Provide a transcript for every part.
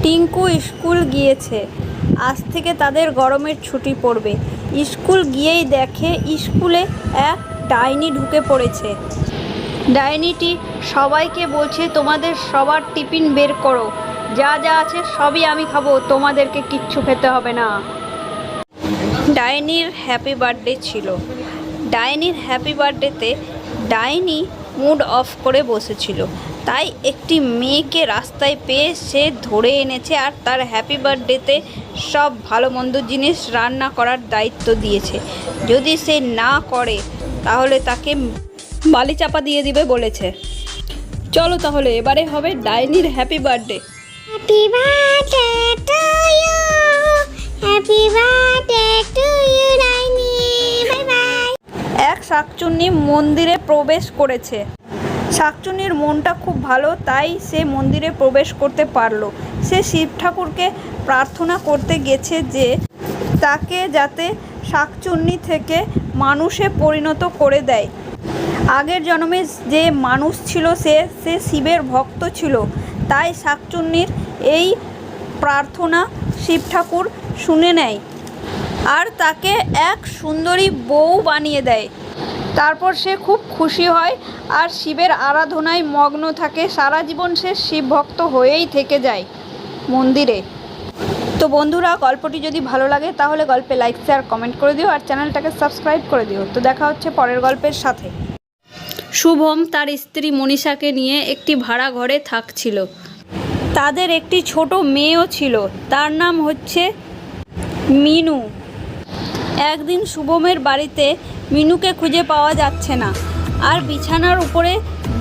Tinku school গিয়েছে। আজ থেকে তাদের গরমের ছুটি পড়বে। স্কুল গিয়েই দেখে স্কুলে এক ডাইনি ঢুকে পড়েছে। ডাইনিটি সবাইকে বলছে, তোমাদের সবার টিফিন বের করো, যা যা আছে সবই আমি খাবো, তোমাদেরকে কিচ্ছু খেতে হবে না। ডাইনির হ্যাপি বার্থডে ছিল। ডাইনির হ্যাপি বার্থডেতে ডাইনি মুড অফ করে বসেছিল, তাই একটি মেয়েকে রাস্তায় পেয়ে সে ধরে এনেছে আর তার হ্যাপি বার্থডেতে সব ভালো মন্দ জিনিস রান্না করার দায়িত্ব দিয়েছে। যদি সে না করে তাহলে তাকে বালি চাপা দিয়ে দিবে বলেছে। চলো তাহলে এবারে হবে ডাইনির happy birthday. Happy birthday to you, happy birthday to you ডাইনি, বাই বাই। এক শাকচুন্নি মন্দিরে প্রবেশ করেছে। শাকচুন্নির মনটা খুব ভালো, তাই সে মন্দিরে প্রবেশ করতে পারলো। সে শিব ঠাকুরকে প্রার্থনা করতে গেছে যে তাকে যাতে শাকচুন্নি থেকে মানুষে পরিণত করে দেয়। আগের জন্মে যে মানুষ ছিল সে শিবের ভক্ত ছিল, তাই শাকচুন্নির এই প্রার্থনা শিব ঠাকুর শুনে নেয় আর তাকে এক সুন্দরী বউ বানিয়ে দেয়। তারপর সে খুব খুশি হয় আর শিবের আরাধনায় মগ্ন থাকে। সারা জীবন সে শিব ভক্ত হয়েই থেকে যায় মন্দিরে। তো বন্ধুরা, গল্পটি যদি ভালো লাগে তাহলে গল্পে লাইক শেয়ার কমেন্ট করে দিও আর চ্যানেলটাকে সাবস্ক্রাইব করে দিও। তো দেখা হচ্ছে পরের গল্পের সাথে। শুভম তার স্ত্রী মনীষাকে নিয়ে একটি ভাড়া ঘরে থাকছিল। তাদের একটি ছোট মেয়েও ছিল, তার নাম হচ্ছে মিনু। একদিন শুভমের বাড়িতে মিনুকে খুঁজে পাওয়া যাচ্ছে না আর বিছানার উপরে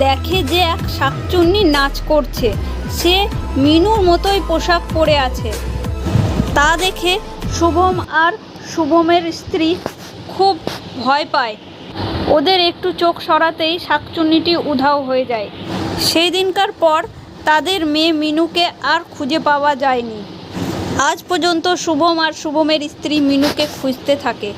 দেখে যে এক শাকচুন্নি নাচ করছে। সে মিনুর মতোই পোশাক পরে আছে। তা দেখে শুভম আর শুভমের স্ত্রী খুব ভয় পায়। ওদের একটু চোখ সরাতেই শাকচুন্নিটি উধাও হয়ে যায়। সেই দিনকার পর তাদের মেয়ে মিনুকে আর খুঁজে পাওয়া যায়নি। আজ পর্যন্ত শুভম আর শুভমের স্ত্রী মিনুকে খুঁজতে থাকে।